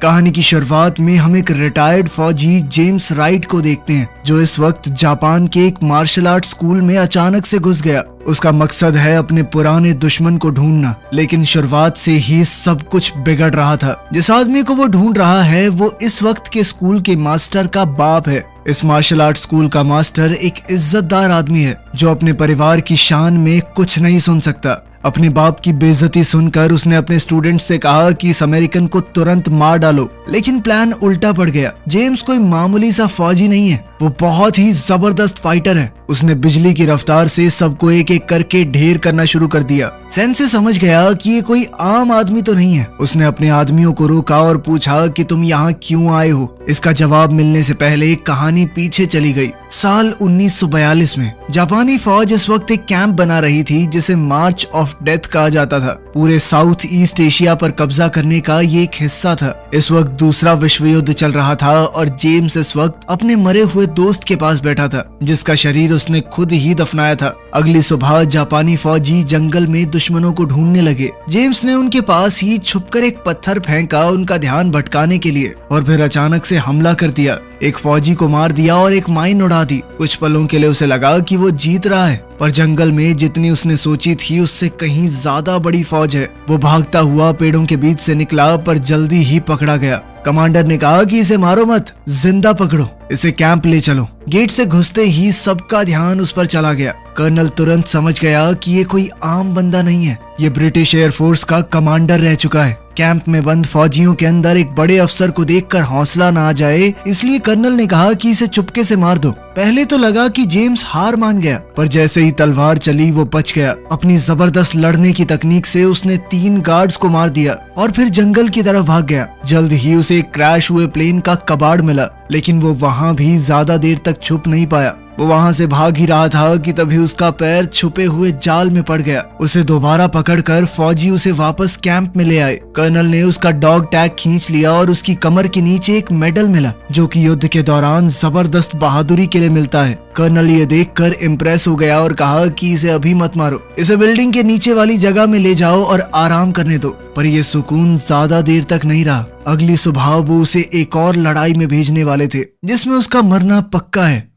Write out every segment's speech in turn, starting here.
कहानी की शुरुआत में हम एक रिटायर्ड फौजी जेम्स राइट को देखते हैं, जो इस वक्त जापान के एक मार्शल आर्ट स्कूल में अचानक से घुस गया। उसका मकसद है अपने पुराने दुश्मन को ढूंढना, लेकिन शुरुआत से ही सब कुछ बिगड़ रहा था। जिस आदमी को वो ढूंढ रहा है वो इस वक्त के स्कूल के मास्टर का बाप है। इस मार्शल आर्ट स्कूल का मास्टर एक इज्जतदार आदमी है जो अपने परिवार की शान में कुछ नहीं सुन सकता। अपने बाप की बेइज्जती सुनकर उसने अपने स्टूडेंट्स से कहा कि इस अमेरिकन को तुरंत मार डालो, लेकिन प्लान उल्टा पड़ गया। जेम्स कोई मामूली सा फौजी नहीं है, वो बहुत ही जबरदस्त फाइटर है। उसने बिजली की रफ्तार से सबको एक एक करके ढेर करना शुरू कर दिया। सेंसे समझ गया कि ये कोई आम आदमी तो नहीं है। उसने अपने आदमियों को रोका और पूछा कि तुम यहाँ क्यों आए हो। इसका जवाब मिलने से पहले एक कहानी पीछे चली गई। साल 1942 में जापानी फौज इस वक्त एक कैंप बना रही थी जिसे मार्च ऑफ डेथ कहा जाता था। पूरे साउथ ईस्ट एशिया पर कब्जा करने का ये एक हिस्सा था। इस वक्त दूसरा विश्व युद्ध चल रहा था और जेम्स इस वक्त अपने मरे हुए दोस्त के पास बैठा था, जिसका शरीर उसने खुद ही दफनाया था। अगली सुबह जापानी फौजी जंगल में दुश्मनों को ढूंढने लगे। जेम्स ने उनके पास ही छुपकर एक पत्थर फेंका उनका ध्यान भटकाने के लिए, और फिर अचानक से हमला कर दिया। एक फौजी को मार दिया और एक माइन उड़ा दी। कुछ पलों के लिए उसे लगा कि वो जीत रहा है, पर जंगल में जितनी उसने सोची थी उससे कहीं ज्यादा बड़ी फौज है। वो भागता हुआ पेड़ों के बीच से निकला, पर जल्दी ही पकड़ा गया। कमांडर ने कहा कि इसे मारो मत, जिंदा पकड़ो, इसे कैंप ले चलो। गेट से घुसते ही सबका ध्यान उस पर चला गया। कर्नल तुरंत समझ गया कि ये कोई आम बंदा नहीं है, ये ब्रिटिश एयरफोर्स का कमांडर रह चुका है। कैंप में बंद फौजियों के अंदर एक बड़े अफसर को देखकर हौसला ना आ जाए, इसलिए कर्नल ने कहा कि इसे चुपके से मार दो। पहले तो लगा कि जेम्स हार मान गया, पर जैसे ही तलवार चली वो बच गया। अपनी जबरदस्त लड़ने की तकनीक से उसने 3 गार्ड्स को मार दिया और फिर जंगल की तरफ भाग गया। जल्द ही उसे एक क्रैश हुए प्लेन का कबाड़ मिला, लेकिन वो वहाँ भी ज्यादा देर तक छुप नहीं पाया। वो वहाँ से भाग ही रहा था कि तभी उसका पैर छुपे हुए जाल में पड़ गया। उसे दोबारा पकड़कर फौजी उसे वापस कैंप में ले आए। कर्नल ने उसका डॉग टैग खींच लिया और उसकी कमर के नीचे एक मेडल मिला, जो कि युद्ध के दौरान जबरदस्त बहादुरी के लिए मिलता है। कर्नल ये देखकर इम्प्रेस हो गया और कहा कि इसे अभी मत मारो, इसे बिल्डिंग के नीचे वाली जगह में ले जाओ और आराम करने दो। पर ये सुकून ज्यादा देर तक नहीं रहा। अगली सुबह वो उसे एक और लड़ाई में भेजने वाले थे, जिसमें उसका मरना पक्का है।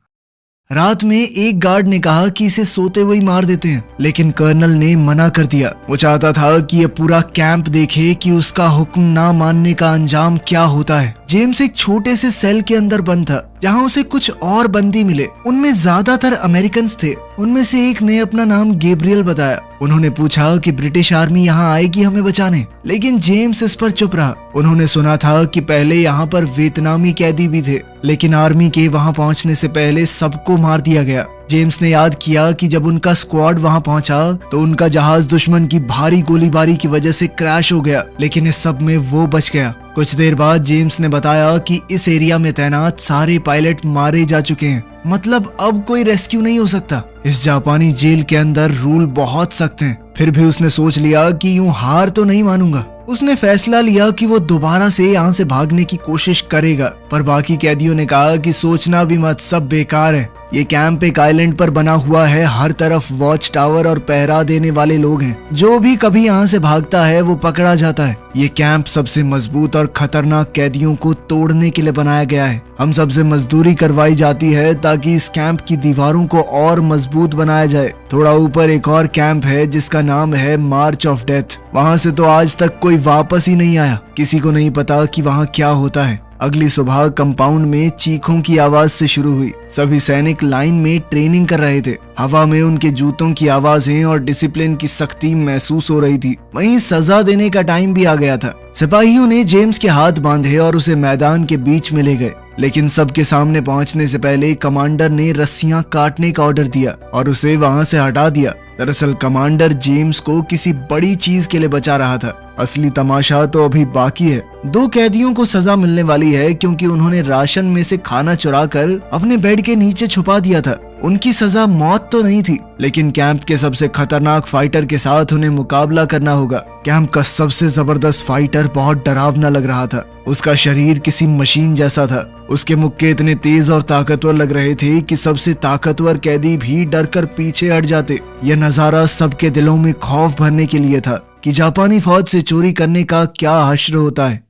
रात में एक गार्ड ने कहा कि इसे सोते हुए ही मार देते हैं, लेकिन कर्नल ने मना कर दिया। वो चाहता था कि ये पूरा कैंप देखे कि उसका हुक्म ना मानने का अंजाम क्या होता है। जेम्स एक छोटे से सेल के अंदर बंद था, जहां उसे कुछ और बंदी मिले। उनमें ज्यादातर अमेरिकन्स थे। उनमें से एक ने अपना नाम गैब्रियल बताया। उन्होंने पूछा कि ब्रिटिश आर्मी यहाँ आएगी हमें बचाने, लेकिन जेम्स इस पर चुप रहा। उन्होंने सुना था कि पहले यहाँ पर वियतनामी कैदी भी थे, लेकिन आर्मी के वहाँ पहुँचने से पहले सबको मार दिया गया। जेम्स ने याद किया कि जब उनका स्क्वाड वहां पहुंचा तो उनका जहाज दुश्मन की भारी गोलीबारी की वजह से क्रैश हो गया, लेकिन इस सब में वो बच गया। कुछ देर बाद जेम्स ने बताया कि इस एरिया में तैनात सारे पायलट मारे जा चुके हैं, मतलब अब कोई रेस्क्यू नहीं हो सकता। इस जापानी जेल के अंदर रूल बहुत सख्त हैं। फिर भी उसने सोच लिया कि यूं हार तो नहीं मानूंगा। उसने फैसला लिया कि वो दोबारा से यहाँ से भागने की कोशिश करेगा, पर बाकी कैदियों ने कहा कि सोचना भी मत, सब बेकार है। ये कैंप एक आइलैंड पर बना हुआ है, हर तरफ वॉच टावर और पहरा देने वाले लोग हैं। जो भी कभी यहाँ से भागता है वो पकड़ा जाता है। ये कैंप सबसे मजबूत और खतरनाक कैदियों को तोड़ने के लिए बनाया गया है। हम सबसे मजदूरी करवाई जाती है ताकि इस कैंप की दीवारों को और मजबूत बनाया जाए। थोड़ा ऊपर एक और कैंप है जिसका नाम है मार्च ऑफ डेथ। वहाँ से तो आज तक कोई वापस ही नहीं आया। किसी को नहीं पता कि वहाँ क्या होता है। अगली सुबह कंपाउंड में चीखों की आवाज से शुरू हुई। सभी सैनिक लाइन में ट्रेनिंग कर रहे थे। हवा में उनके जूतों की आवाजें और डिसिप्लिन की सख्ती महसूस हो रही थी। वहीं सजा देने का टाइम भी आ गया था। सिपाहियों ने जेम्स के हाथ बांधे और उसे मैदान के बीच में ले गए, लेकिन सबके सामने पहुंचने से पहले कमांडर ने रस्सियां काटने का ऑर्डर दिया और उसे वहां से हटा दिया। दरअसल कमांडर जेम्स को किसी बड़ी चीज के लिए बचा रहा था। असली तमाशा तो अभी बाकी है। 2 कैदियों को सजा मिलने वाली है क्योंकि उन्होंने राशन में से खाना चुराकर अपने बेड के नीचे छुपा दिया था। उनकी सजा मौत तो नहीं थी, लेकिन कैंप के सबसे खतरनाक फाइटर के साथ उन्हें मुकाबला करना होगा। कैंप का सबसे जबरदस्त फाइटर बहुत डरावना लग रहा था। उसका शरीर किसी मशीन जैसा था। उसके मुक्के इतने तेज और ताकतवर लग रहे थे कि सबसे ताकतवर कैदी भी डरकर पीछे हट जाते। यह नजारा सबके दिलों में खौफ भरने के लिए था कि जापानी फौज से चोरी करने का क्या हश्र होता है।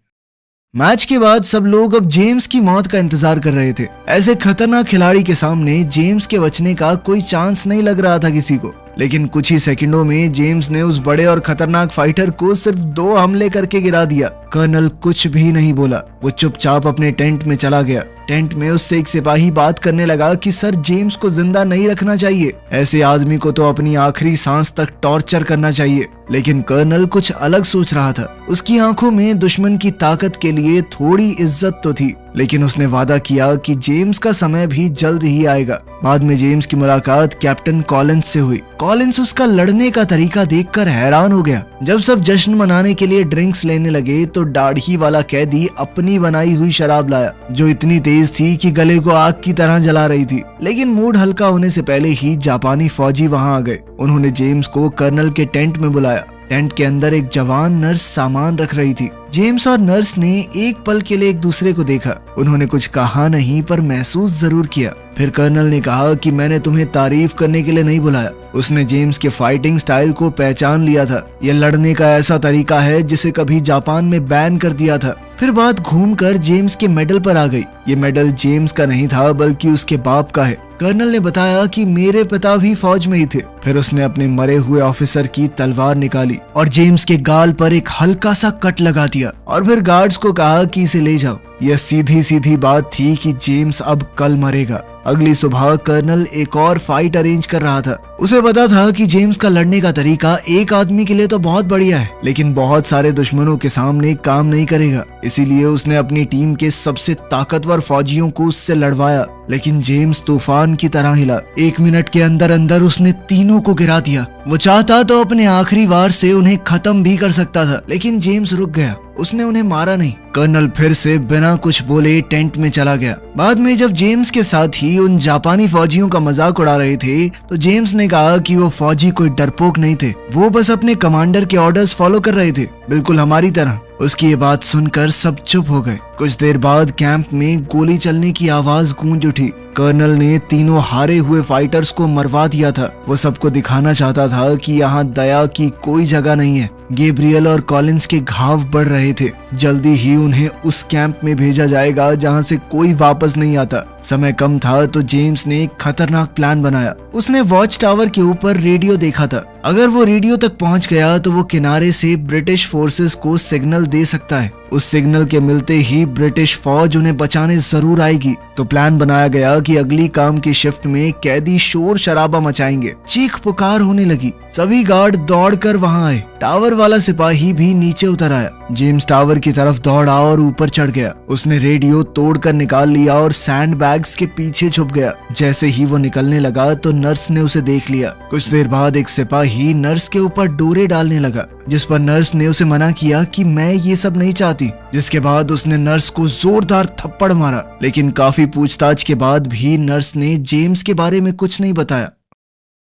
मैच के बाद सब लोग अब जेम्स की मौत का इंतजार कर रहे थे। ऐसे खतरनाक खिलाड़ी के सामने जेम्स के बचने का कोई चांस नहीं लग रहा था किसी को। लेकिन कुछ ही सेकंडों में जेम्स ने उस बड़े और खतरनाक फाइटर को सिर्फ 2 हमले करके गिरा दिया। कर्नल कुछ भी नहीं बोला, वो चुपचाप अपने टेंट में चला गया। टेंट में उससे एक सिपाही बात करने लगा कि सर जेम्स को जिंदा नहीं रखना चाहिए, ऐसे आदमी को तो अपनी आखिरी सांस तक टॉर्चर करना चाहिए। लेकिन कर्नल कुछ अलग सोच रहा था। उसकी आंखों में दुश्मन की ताकत के लिए थोड़ी इज्जत तो थी, लेकिन उसने वादा किया कि जेम्स का समय भी जल्द ही आएगा। बाद में जेम्स की मुलाकात कैप्टन कॉलिंस से हुई। कॉलिंस उसका लड़ने का तरीका देखकर हैरान हो गया। जब सब जश्न मनाने के लिए ड्रिंक्स लेने लगे तो दाढ़ी वाला कैदी अपनी बनाई हुई शराब लाया, जो इतनी तेज थी कि गले को आग की तरह जला रही थी। लेकिन मूड हल्का होने से पहले ही जापानी फौजी वहां आ गए। उन्होंने जेम्स को कर्नल के टेंट में बुलाया। टेंट के अंदर एक जवान नर्स सामान रख रही थी। जेम्स और नर्स ने एक पल के लिए एक दूसरे को देखा। उन्होंने कुछ कहा नहीं, पर महसूस जरूर किया। फिर कर्नल ने कहा कि मैंने तुम्हें तारीफ करने के लिए नहीं बुलाया। उसने जेम्स के फाइटिंग स्टाइल को पहचान लिया था। यह लड़ने का ऐसा तरीका है जिसे कभी जापान में बैन कर दिया था। फिर बात घूमकर जेम्स के मेडल पर आ गई। ये मेडल जेम्स का नहीं था, बल्कि उसके बाप का है। कर्नल ने बताया कि मेरे पिता भी फौज में ही थे। फिर उसने अपने मरे हुए ऑफिसर की तलवार निकाली और जेम्स के गाल पर एक हल्का सा कट लगा दिया और फिर गार्ड्स को कहा कि इसे ले जाओ। यह सीधी सीधी बात थी कि जेम्स अब कल मरेगा। अगली सुबह कर्नल एक और फाइट अरेंज कर रहा था। उसे पता था कि जेम्स का लड़ने का तरीका एक आदमी के लिए तो बहुत बढ़िया है, लेकिन बहुत सारे दुश्मनों के सामने काम नहीं करेगा। इसीलिए उसने अपनी टीम के सबसे ताकतवर फौजियों को उससे लड़वाया। लेकिन जेम्स तूफान की तरह हिला। 1 मिनट के अंदर अंदर उसने तीनों को गिरा दिया। वो चाहता तो अपने आखिरी वार से उन्हें खत्म भी कर सकता था, लेकिन जेम्स रुक गया। उसने उन्हें मारा नहीं। कर्नल फिर से बिना कुछ बोले टेंट में चला गया। बाद में जब जेम्स के साथ ही उन जापानी फौजियों का मजाक उड़ा रहे थे तो जेम्स ने कहा कि वो फौजी कोई डरपोक नहीं थे, वो बस अपने कमांडर के ऑर्डर्स फॉलो कर रहे थे, बिल्कुल हमारी तरह। उसकी ये बात सुनकर सब चुप हो गए। कुछ देर बाद कैंप में गोली चलने की आवाज गूंज उठी। कर्नल ने तीनों हारे हुए फाइटर्स को मरवा दिया था। वो सबको दिखाना चाहता था कि यहाँ दया की कोई जगह नहीं है। गैब्रियल और कॉलिंस के घाव बढ़ रहे थे। जल्दी ही उन्हें उस कैंप में भेजा जाएगा जहाँ से कोई वापस नहीं आता। समय कम था तो जेम्स ने एक खतरनाक प्लान बनाया। उसने वॉच टावर के ऊपर रेडियो देखा था। अगर वो रेडियो तक पहुंच गया तो वो किनारे से ब्रिटिश फोर्सेस को सिग्नल दे सकता है। उस सिग्नल के मिलते ही ब्रिटिश फौज उन्हें बचाने जरूर आएगी। तो प्लान बनाया गया कि अगली काम की शिफ्ट में कैदी शोर शराबा मचाएंगे। चीख पुकार होने लगी। सभी गार्ड दौड़कर वहां आए। टावर वाला सिपाही भी नीचे उतर आया। जेम्स टावर की तरफ दौड़ा और ऊपर चढ़ गया। उसने रेडियो तोड़कर निकाल लिया और सैंड बैग्स के पीछे छुप गया। जैसे ही वो निकलने लगा तो नर्स ने उसे देख लिया। कुछ देर बाद एक सिपाही नर्स के ऊपर डोरे डालने लगा, जिस पर नर्स ने उसे मना किया कि मैं ये सब नहीं चाहती। जिसके बाद उसने नर्स को जोरदार थप्पड़ मारा। लेकिन काफी पूछताछ के बाद भी नर्स ने जेम्स के बारे में कुछ नहीं बताया।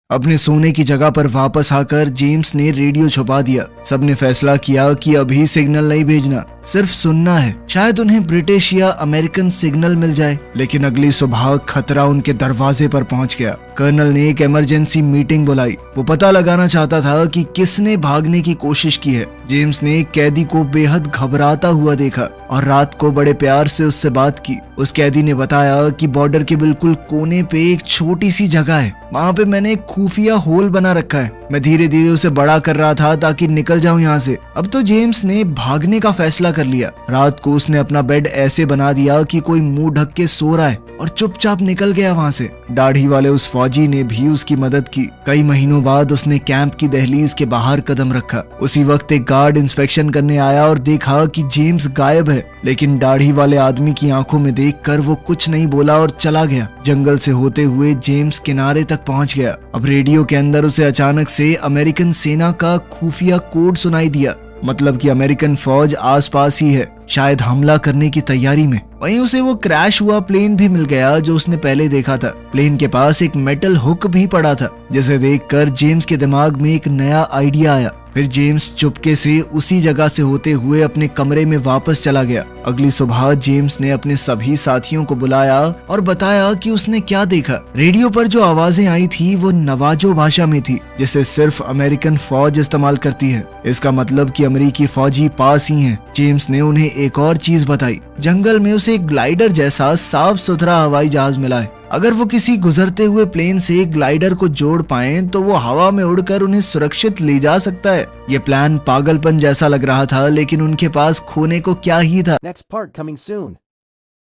अपने सोने की जगह पर वापस आकर जेम्स ने रेडियो छुपा दिया। सबने फैसला किया कि अभी सिग्नल नहीं भेजना, सिर्फ सुनना है। शायद उन्हें ब्रिटिश या अमेरिकन सिग्नल मिल जाए। लेकिन अगली सुबह खतरा उनके दरवाजे पर पहुंच गया। कर्नल ने एक इमरजेंसी मीटिंग बुलाई। वो पता लगाना चाहता था कि किसने भागने की कोशिश की है। जेम्स ने एक कैदी को बेहद घबराता हुआ देखा और रात को बड़े प्यार से उससे बात की। उस कैदी ने बताया कि बॉर्डर के बिल्कुल कोने पे एक छोटी सी जगह है, वहाँ पे मैंने एक खुफिया होल बना रखा है। मैं धीरे धीरे उसे बड़ा कर रहा था ताकि निकल जाऊं यहाँ से। अब तो जेम्स ने भागने का फैसला कर लिया। रात को उसने अपना बेड ऐसे बना दिया कि कोई मुंह ढक के सो रहा है और चुपचाप निकल गया वहाँ से। दाढ़ी वाले उस फौजी ने भी उसकी मदद की। कई महीनों बाद उसने कैंप की दहलीज के बाहर कदम रखा। उसी वक्त एक गार्ड इंस्पेक्शन करने आया और देखा कि जेम्स गायब है। लेकिन दाढ़ी वाले आदमी की आंखों में देखकर वो कुछ नहीं बोला और चला गया। जंगल से होते हुए जेम्स किनारे तक पहुंच गया। अब रेडियो के अंदर उसे अचानक से अमेरिकन सेना का खुफिया कोड सुनाई दिया, मतलब कि अमेरिकन फौज आसपास ही है, शायद हमला करने की तैयारी में। वहीं उसे वो क्रैश हुआ प्लेन भी मिल गया जो उसने पहले देखा था। प्लेन के पास एक मेटल हुक भी पड़ा था, जिसे देखकर जेम्स के दिमाग में एक नया आइडिया आया। फिर जेम्स चुपके से उसी जगह से होते हुए अपने कमरे में वापस चला गया। अगली सुबह जेम्स ने अपने सभी साथियों को बुलाया और बताया कि उसने क्या देखा। रेडियो पर जो आवाजें आई थी वो नवाजो भाषा में थी, जिसे सिर्फ अमेरिकन फौज इस्तेमाल करती है। इसका मतलब कि अमेरिकी फौजी पास ही हैं। जेम्स ने उन्हें एक और चीज बताई, जंगल में उसे एक ग्लाइडर जैसा साफ सुथरा हवाई जहाज मिला है। अगर वो किसी गुजरते हुए प्लेन से ग्लाइडर को जोड़ पाए तो वो हवा में उड़कर उन्हें सुरक्षित ले जा सकता है। ये प्लान पागलपन जैसा लग रहा था, लेकिन उनके पास खोने को क्या ही था। Next part coming soon.